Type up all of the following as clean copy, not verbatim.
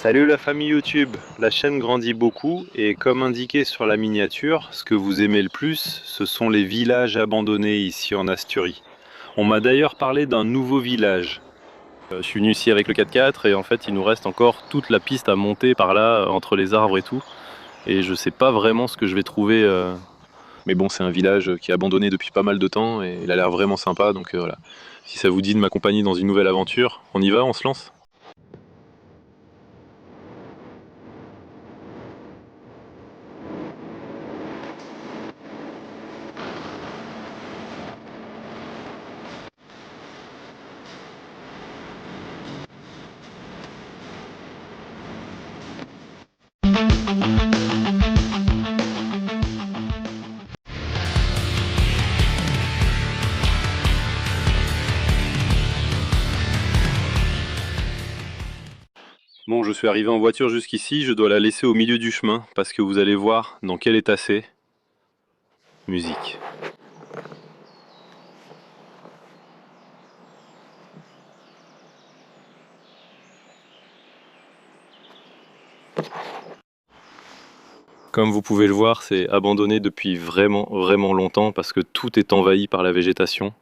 Salut la famille YouTube, la chaîne grandit beaucoup et comme indiqué sur la miniature, ce que vous aimez le plus, ce sont les villages abandonnés ici en Asturie. On m'a d'ailleurs parlé d'un nouveau village. Je suis venu ici avec le 4x4 et en fait il nous reste encore toute la piste à monter par là entre les arbres et tout. Et je sais pas vraiment ce que je vais trouver. Mais bon, c'est un village qui est abandonné depuis pas mal de temps et il a l'air vraiment sympa. Donc voilà. Si ça vous dit de m'accompagner dans une nouvelle aventure, on y va, on se lance? Bon, je suis arrivé en voiture jusqu'ici, je dois la laisser au milieu du chemin parce que vous allez voir dans quel état c'est. Musique. Comme vous pouvez le voir, c'est abandonné depuis vraiment longtemps parce que tout est envahi par la végétation.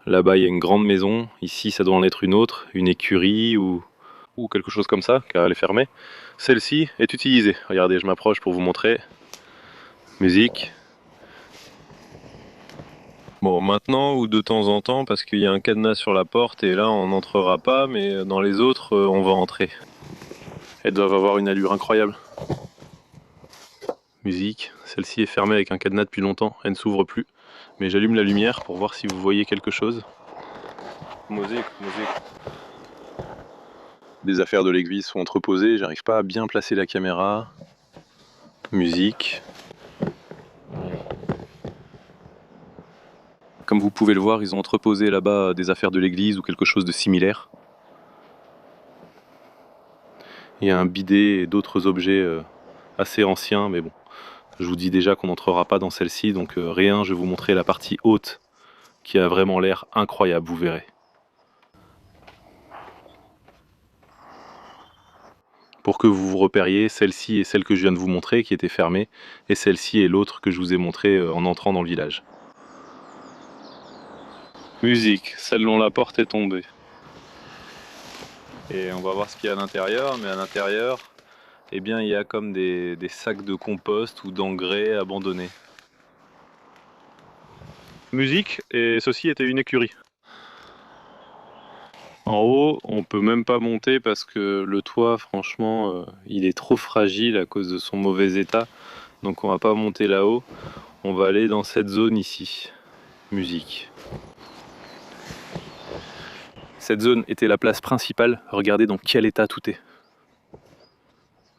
Là-bas, il y a une grande maison. Ici, ça doit en être une autre, une écurie ou quelque chose comme ça, car elle est fermée. Celle-ci est utilisée. Regardez, je m'approche pour vous montrer. Musique. Bon, maintenant ou de temps en temps, parce qu'il y a un cadenas sur la porte et là, on n'entrera pas, mais dans les autres, on va entrer. Elles doivent avoir une allure incroyable. Musique. Celle-ci est fermée avec un cadenas depuis longtemps. Elle ne s'ouvre plus. Mais j'allume la lumière pour voir si vous voyez quelque chose. Musique. Des affaires de l'église sont entreposées, j'arrive pas à bien placer la caméra. Musique. Comme vous pouvez le voir, ils ont entreposé là-bas des affaires de l'église ou quelque chose de similaire. Il y a un bidet et d'autres objets assez anciens, mais bon, je vous dis déjà qu'on n'entrera pas dans celle-ci, donc rien, je vais vous montrer la partie haute qui a vraiment l'air incroyable, vous verrez. Pour que vous vous repériez, celle-ci est celle que je viens de vous montrer, qui était fermée, et celle-ci est l'autre que je vous ai montré en entrant dans le village. Musique, celle dont la porte est tombée. Et on va voir ce qu'il y a à l'intérieur, mais à l'intérieur, eh bien, il y a comme des sacs de compost ou d'engrais abandonnés. Musique, et ceci était une écurie. En haut, on peut même pas monter parce que le toit, franchement, il est trop fragile à cause de son mauvais état. Donc on va pas monter là-haut, on va aller dans cette zone ici. Musique. Cette zone était la place principale, regardez dans quel état tout est.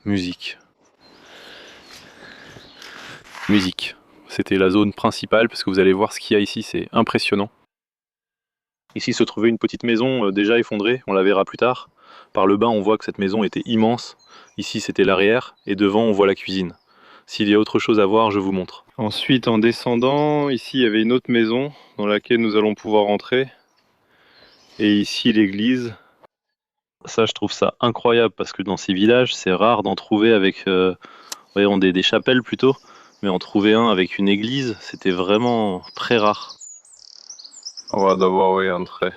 Musique. Musique. C'était la zone principale parce que vous allez voir ce qu'il y a ici, c'est impressionnant. Ici se trouvait une petite maison déjà effondrée, on la verra plus tard. Par le bas, on voit que cette maison était immense. Ici, c'était l'arrière et devant, on voit la cuisine. S'il y a autre chose à voir, je vous montre. Ensuite, en descendant, ici, il y avait une autre maison dans laquelle nous allons pouvoir entrer. Et ici, l'église. Ça, je trouve ça incroyable parce que dans ces villages, c'est rare d'en trouver avec voyons, des chapelles plutôt. Mais en trouver un avec une église, c'était vraiment très rare. On va d'abord entrer.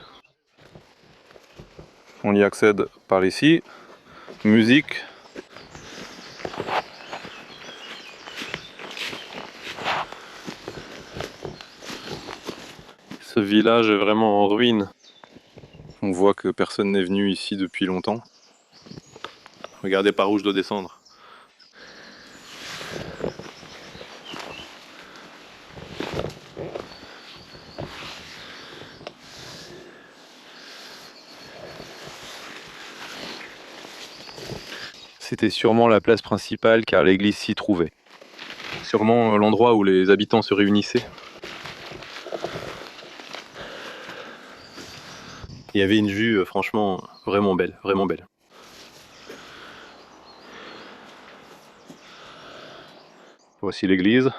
On y accède par ici. Musique. Ce village est vraiment en ruine. On voit que personne n'est venu ici depuis longtemps. Regardez par où je dois descendre. C'était sûrement la place principale car l'église s'y trouvait. Sûrement l'endroit où les habitants se réunissaient. Il y avait une vue franchement vraiment belle, vraiment belle. Voici l'église.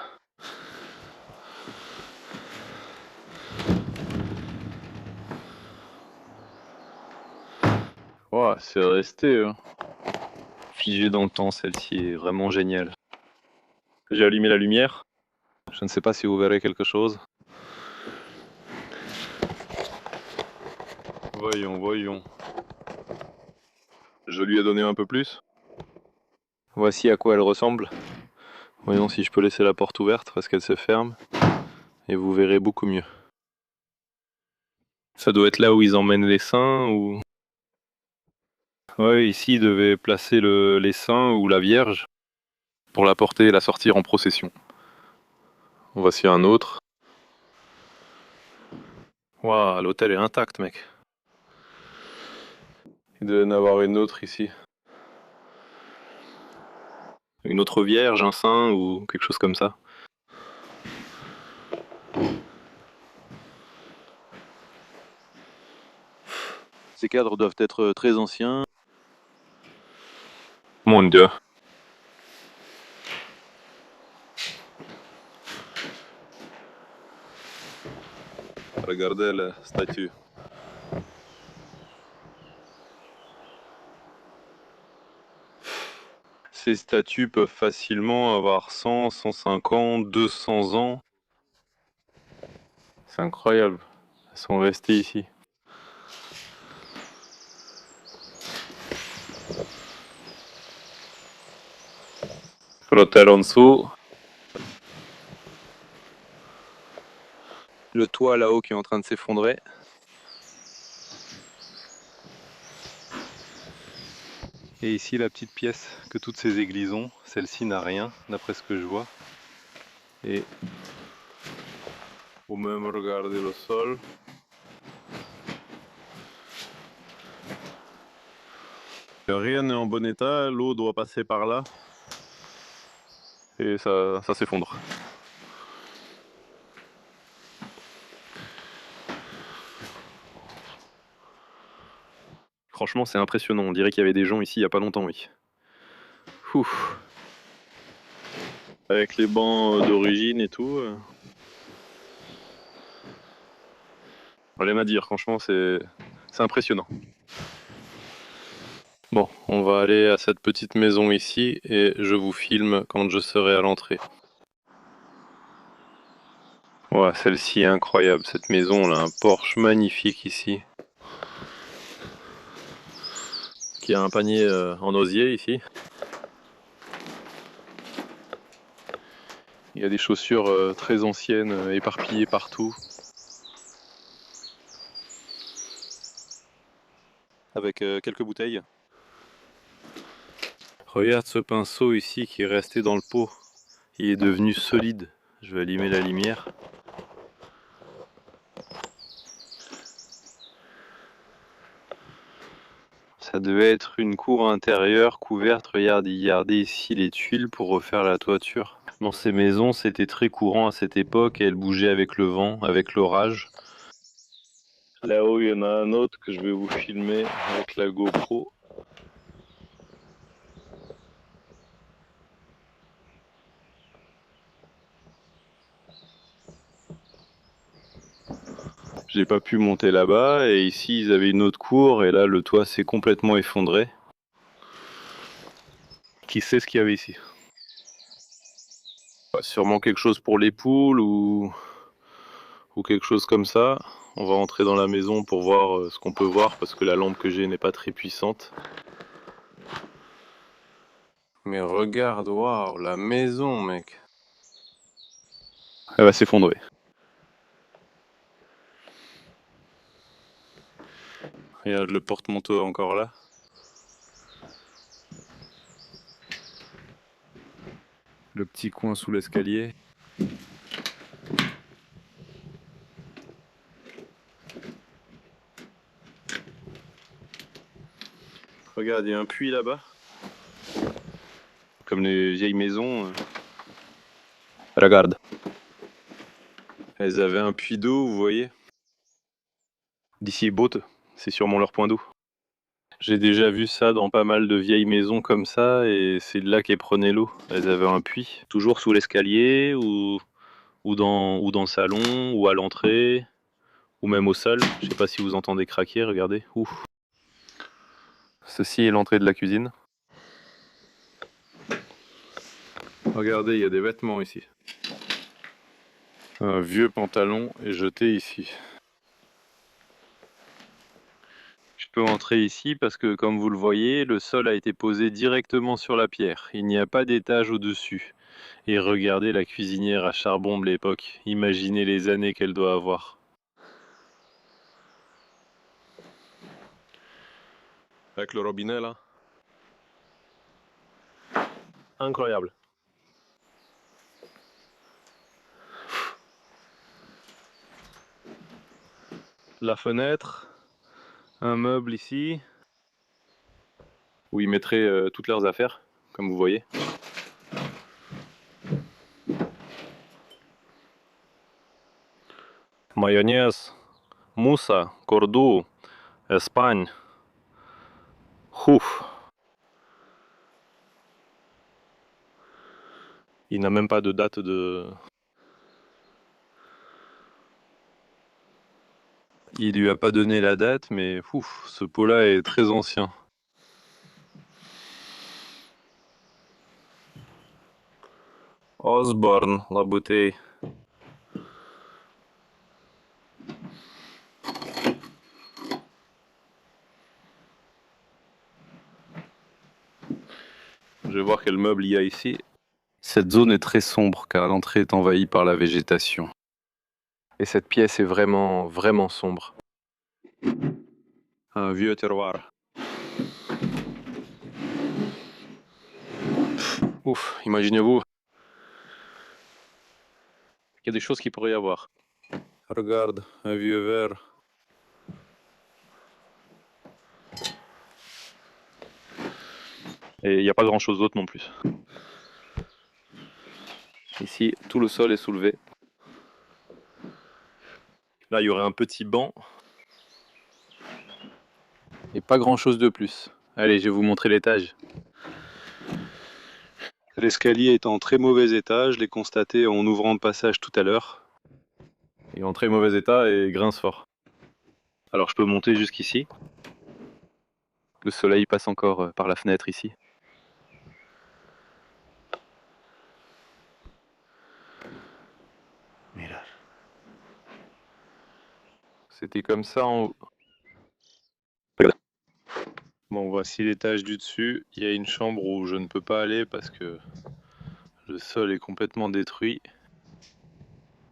Wow, c'est resté. Figée dans le temps, celle-ci est vraiment géniale. J'ai allumé la lumière. Je ne sais pas si vous verrez quelque chose. Voyons, voyons. Je lui ai donné un peu plus. Voici à quoi elle ressemble. Voyons si je peux laisser la porte ouverte parce qu'elle se ferme. Et vous verrez beaucoup mieux. Ça doit être là où ils emmènent les saints ou... Ouais, ici ils devaient placer les saints ou la Vierge pour la porter et la sortir en procession. Voici un autre. Waouh, l'hôtel est intact, mec. Il doit y en avoir une autre ici. Une autre Vierge, un saint ou quelque chose comme ça. Ces cadres doivent être très anciens. Mon Dieu. Regardez la statue. Ces statues peuvent facilement avoir 100, 150, 200 ans. C'est incroyable. Elles sont restées ici. L'hôtel en dessous. Le toit là-haut qui est en train de s'effondrer. Et ici la petite pièce que toutes ces églises ont. Celle-ci n'a rien, d'après ce que je vois. Et ou même regarder le sol. Rien n'est en bon état, l'eau doit passer par là. Et ça s'effondre. Franchement, c'est impressionnant. On dirait qu'il y avait des gens ici il n'y a pas longtemps, oui. Ouf. Avec les bancs d'origine et tout. Rien à dire, franchement, c'est impressionnant. Bon, on va aller à cette petite maison ici et je vous filme quand je serai à l'entrée. Ouais, celle-ci est incroyable, cette maison, on a un porche magnifique ici. Qui a un panier en osier ici. Il y a des chaussures très anciennes éparpillées partout. Avec quelques bouteilles. Regarde ce pinceau ici qui est resté dans le pot. Il est devenu solide. Je vais allumer la lumière. Ça devait être une cour intérieure couverte. Regardez ici les tuiles pour refaire la toiture. Dans ces maisons, c'était très courant à cette époque et elles bougeaient avec le vent, avec l'orage. Là-haut, il y en a un autre que je vais vous filmer avec la GoPro. J'ai pas pu monter là-bas et ici ils avaient une autre cour et là le toit s'est complètement effondré. Qui sait ce qu'il y avait ici? Sûrement quelque chose pour les poules ou quelque chose comme ça. On va entrer dans la maison pour voir ce qu'on peut voir parce que la lampe que j'ai n'est pas très puissante. Mais regarde, waouh, la maison, mec. Elle va s'effondrer. Regarde le porte-manteau encore là. Le petit coin sous l'escalier. Regarde, il y a un puits là-bas. Comme les vieilles maisons. Regarde. Elles avaient un puits d'eau, vous voyez. D'ici Botte, c'est sûrement leur point d'eau. J'ai déjà vu ça dans pas mal de vieilles maisons comme ça, et c'est de là qu'elles prenaient l'eau. Elles avaient un puits, toujours sous l'escalier, ou dans le salon, ou à l'entrée, ou même au sol. Je sais pas si vous entendez craquer, regardez. Ouf. Ceci est l'entrée de la cuisine. Regardez, il y a des vêtements ici. Un vieux pantalon est jeté ici. Je peux entrer ici parce que, comme vous le voyez, le sol a été posé directement sur la pierre. Il n'y a pas d'étage au-dessus. Et regardez la cuisinière à charbon de l'époque. Imaginez les années qu'elle doit avoir. Avec le robinet là. Incroyable. La fenêtre, un meuble ici, où ils mettraient toutes leurs affaires, comme vous voyez. Mayonnaise, moussa, cordoue, Espagne. Ouf. Il n'a même pas de date de... Il lui a pas donné la date, mais ouf, ce pot-là est très ancien. Osborne, la bouteille. Je vais voir quel meuble il y a ici. Cette zone est très sombre car l'entrée est envahie par la végétation. Et cette pièce est vraiment, vraiment sombre. Un vieux terroir. Ouf, imaginez-vous. Il y a des choses qu'il pourrait y avoir. Regarde, un vieux verre. Et il n'y a pas grand chose d'autre non plus. Ici, tout le sol est soulevé. Là, il y aurait un petit banc. Et pas grand chose de plus. Allez, je vais vous montrer l'étage. L'escalier est en très mauvais état, je l'ai constaté en ouvrant le passage tout à l'heure. Il est en très mauvais état et grince fort. Alors je peux monter jusqu'ici. Le soleil passe encore par la fenêtre ici. C'était comme ça en haut. Bon, voici l'étage du dessus. Il y a une chambre où je ne peux pas aller parce que le sol est complètement détruit.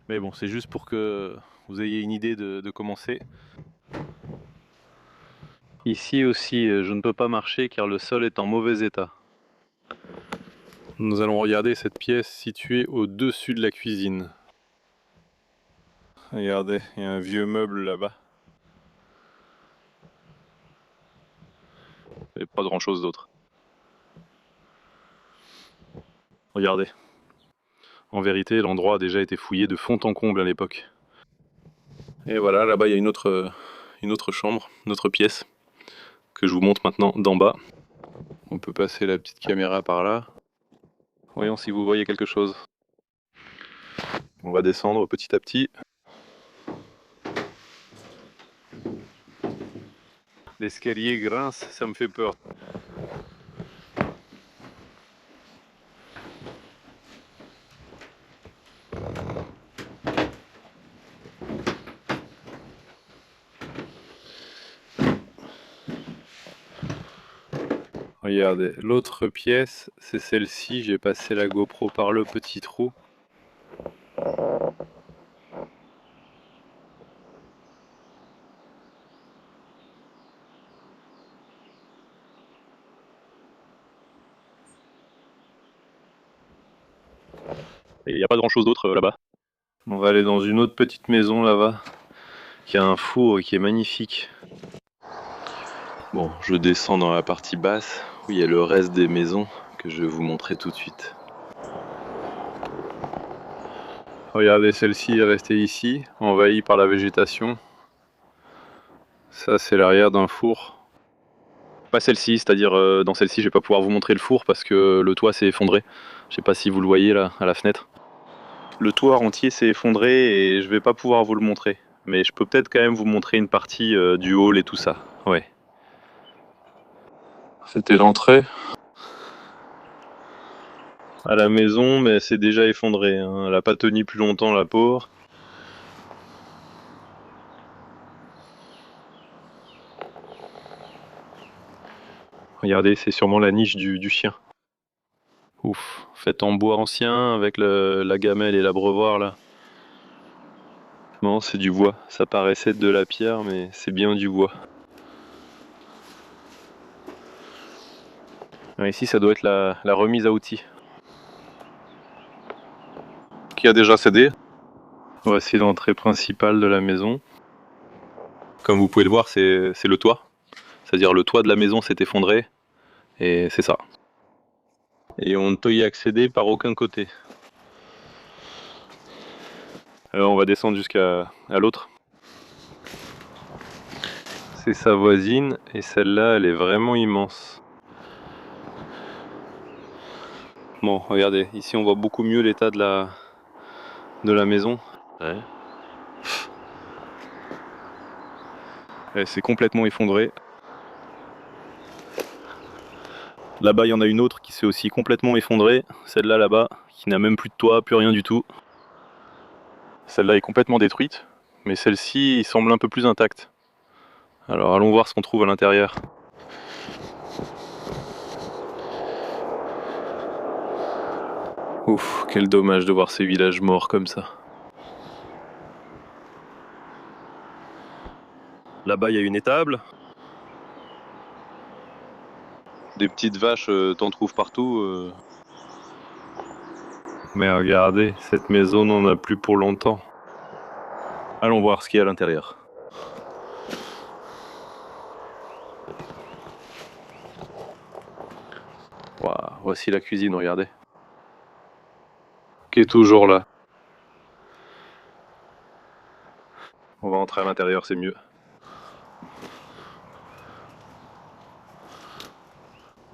Mais bon, c'est juste pour que vous ayez une idée de comment c'est. Ici aussi, je ne peux pas marcher car le sol est en mauvais état. Nous allons regarder cette pièce située au-dessus de la cuisine. Regardez, il y a un vieux meuble là-bas. Et pas grand-chose d'autre. Regardez. En vérité, l'endroit a déjà été fouillé de fond en comble à l'époque. Et voilà, là-bas il y a une autre chambre, une autre pièce, que je vous montre maintenant d'en bas. On peut passer la petite caméra par là. Voyons si vous voyez quelque chose. On va descendre petit à petit. L'escalier grince, ça me fait peur. Regardez, l'autre pièce, c'est celle-ci. J'ai passé la GoPro par le petit trou. Et il n'y a pas grand-chose d'autre là-bas. On va aller dans une autre petite maison là-bas, qui a un four qui est magnifique. Bon, je descends dans la partie basse, où il y a le reste des maisons, que je vais vous montrer tout de suite. Regardez, celle-ci est restée ici, envahie par la végétation. Ça, c'est l'arrière d'un four. Pas celle-ci, c'est-à-dire dans celle-ci, je vais pas pouvoir vous montrer le four parce que le toit s'est effondré. Je sais pas si vous le voyez là, à la fenêtre. Le toit entier s'est effondré et je vais pas pouvoir vous le montrer. Mais je peux peut-être quand même vous montrer une partie du hall et tout ça. Ouais. C'était l'entrée. à la maison, mais c'est déjà effondré, hein. Elle n'a pas tenu plus longtemps, la pauvre. Regardez, c'est sûrement la niche du chien. Ouf, faite en bois ancien avec la gamelle et l'abreuvoir là. Non, c'est du bois. Ça paraissait de la pierre, mais c'est bien du bois. Ici, ça doit être la remise à outils. Qui a déjà cédé. Voici l'entrée principale de la maison. Comme vous pouvez le voir, c'est le toit. C'est-à-dire le toit de la maison s'est effondré. Et c'est ça. Et on ne peut y accéder par aucun côté. Alors on va descendre jusqu'à l'autre. C'est sa voisine, et celle-là, elle est vraiment immense. Bon, regardez, ici on voit beaucoup mieux l'état de la maison. Ouais. Elle s'est complètement effondrée. Là-bas, il y en a une autre qui s'est aussi complètement effondrée. Celle-là, là-bas, qui n'a même plus de toit, plus rien du tout. Celle-là est complètement détruite, mais celle-ci semble un peu plus intacte. Alors allons voir ce qu'on trouve à l'intérieur. Ouf, quel dommage de voir ces villages morts comme ça. Là-bas, il y a une étable. Des petites vaches, t'en trouves partout. Mais regardez, cette maison n'en a plus pour longtemps. Allons voir ce qu'il y a à l'intérieur. Waouh, voici la cuisine, regardez. Qui est toujours là. On va entrer à l'intérieur, c'est mieux.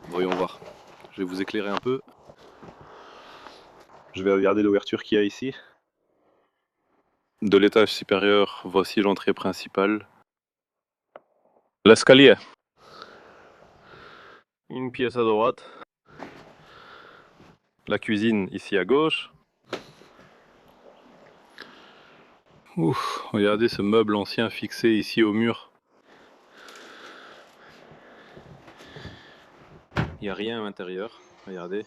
Voyons voir. Je vais vous éclairer un peu. Je vais regarder l'ouverture qu'il y a ici. De l'étage supérieur, voici l'entrée principale. L'escalier. Une pièce à droite. La cuisine ici à gauche. Ouf, regardez ce meuble ancien fixé ici au mur. Il n'y a rien à l'intérieur, regardez.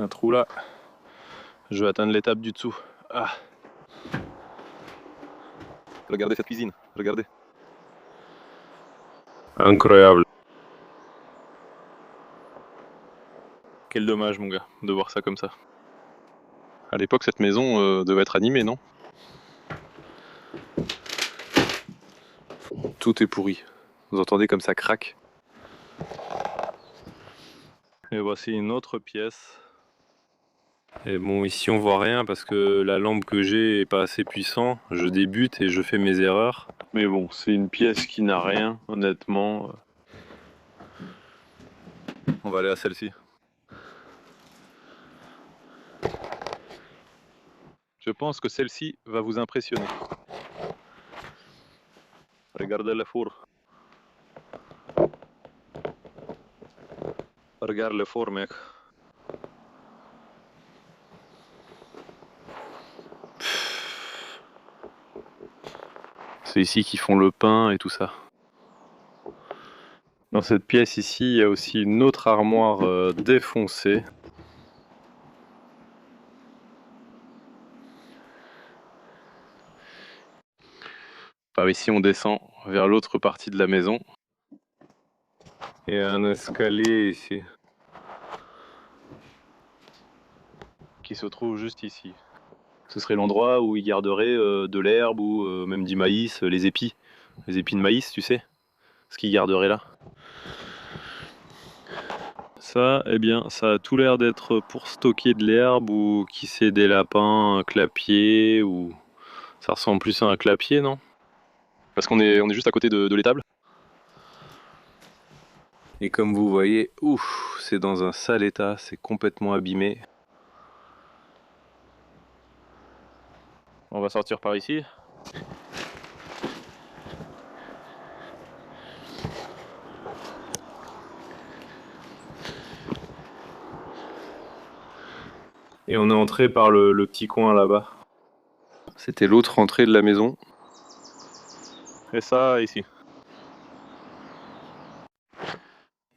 Un trou là. Je vais atteindre l'étape du dessous. Ah. Regardez cette cuisine, regardez. Incroyable. Quel dommage mon gars, de voir ça comme ça. À l'époque cette maison devait être animée, non? Tout est pourri. Vous entendez comme ça craque. Et voici une autre pièce. Et bon, ici on voit rien parce que la lampe que j'ai est pas assez puissante. Je débute et je fais mes erreurs. Mais bon, c'est une pièce qui n'a rien, honnêtement. On va aller à celle-ci. Je pense que celle-ci va vous impressionner. Regardez le four. Regarde le four, mec. C'est ici qu'ils font le pain et tout ça. Dans cette pièce ici, il y a aussi une autre armoire défoncée. Par ici, on descend vers l'autre partie de la maison. Et un escalier ici. Qui se trouve juste ici. Ce serait l'endroit où ils garderaient de l'herbe ou même du maïs, les épis. Les épis de maïs, tu sais. Ce qu'ils garderaient là. Ça, eh bien, ça a tout l'air d'être pour stocker de l'herbe ou qui sait des lapins, un clapier ou... Ça ressemble plus à un clapier, non? Parce qu'on est juste à côté de l'étable. Et comme vous voyez, ouf, c'est dans un sale état, c'est complètement abîmé. On va sortir par ici. Et on est entré par le petit coin là-bas. C'était l'autre entrée de la maison. Et ça, ici.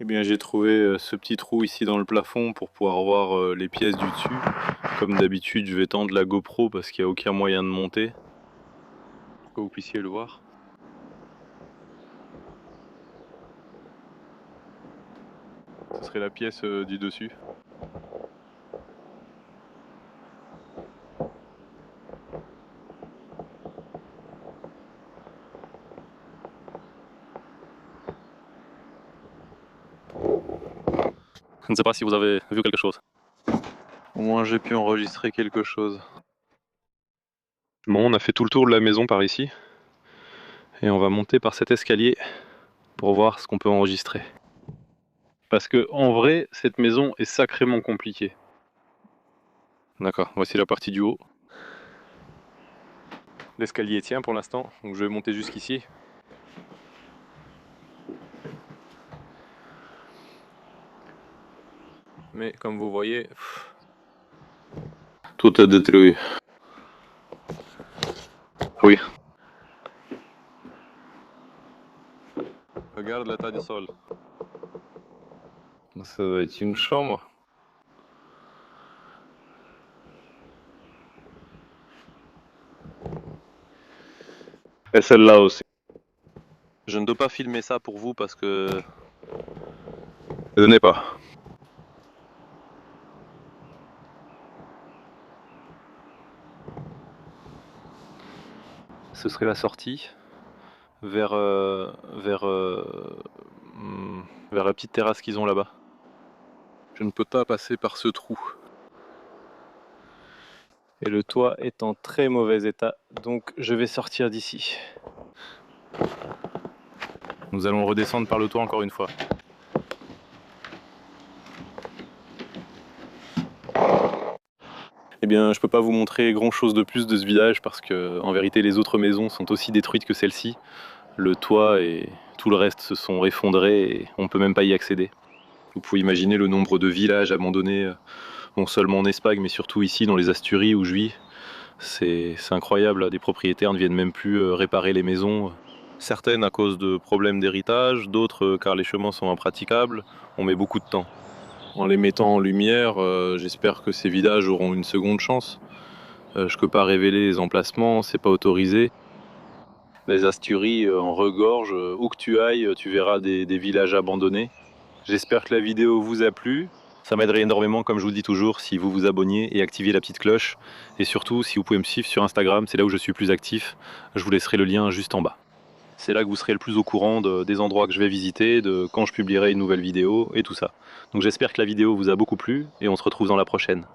Eh bien, j'ai trouvé ce petit trou ici dans le plafond pour pouvoir voir les pièces du dessus. Comme d'habitude, je vais tendre la GoPro parce qu'il n'y a aucun moyen de monter. Pour que vous puissiez le voir. Ce serait la pièce du dessus. Je ne sais pas si vous avez vu quelque chose. Au moins j'ai pu enregistrer quelque chose. Bon, on a fait tout le tour de la maison par ici. Et on va monter par cet escalier pour voir ce qu'on peut enregistrer. Parce que en vrai, cette maison est sacrément compliquée. D'accord, voici la partie du haut. L'escalier tient pour l'instant, donc je vais monter jusqu'ici. Mais comme vous voyez, tout est détruit. Oui. Regarde l'état du sol. Ça doit être une chambre. Et celle-là aussi. Je ne dois pas filmer ça pour vous parce que... Ne donnez pas. Ce serait la sortie vers la petite terrasse qu'ils ont là-bas. Je ne peux pas passer par ce trou. Et le toit est en très mauvais état, donc je vais sortir d'ici. Nous allons redescendre par le toit encore une fois. Eh bien, je peux pas vous montrer grand chose de plus de ce village parce que, en vérité, les autres maisons sont aussi détruites que celle-ci. Le toit et tout le reste se sont effondrés et on peut même pas y accéder. Vous pouvez imaginer le nombre de villages abandonnés, non seulement en Espagne, mais surtout ici dans les Asturies où je vis. C'est incroyable, des propriétaires ne viennent même plus réparer les maisons. Certaines à cause de problèmes d'héritage, d'autres car les chemins sont impraticables. On met beaucoup de temps. En les mettant en lumière, j'espère que ces villages auront une seconde chance. Je ne peux pas révéler les emplacements, c'est pas autorisé. Les Asturies en regorge, où que tu ailles, tu verras des villages abandonnés. J'espère que la vidéo vous a plu. Ça m'aiderait énormément, comme je vous le dis toujours, si vous vous abonniez et activiez la petite cloche. Et surtout, si vous pouvez me suivre sur Instagram, c'est là où je suis plus actif. Je vous laisserai le lien juste en bas. C'est là que vous serez le plus au courant des endroits que je vais visiter, de quand je publierai une nouvelle vidéo et tout ça. Donc j'espère que la vidéo vous a beaucoup plu et on se retrouve dans la prochaine.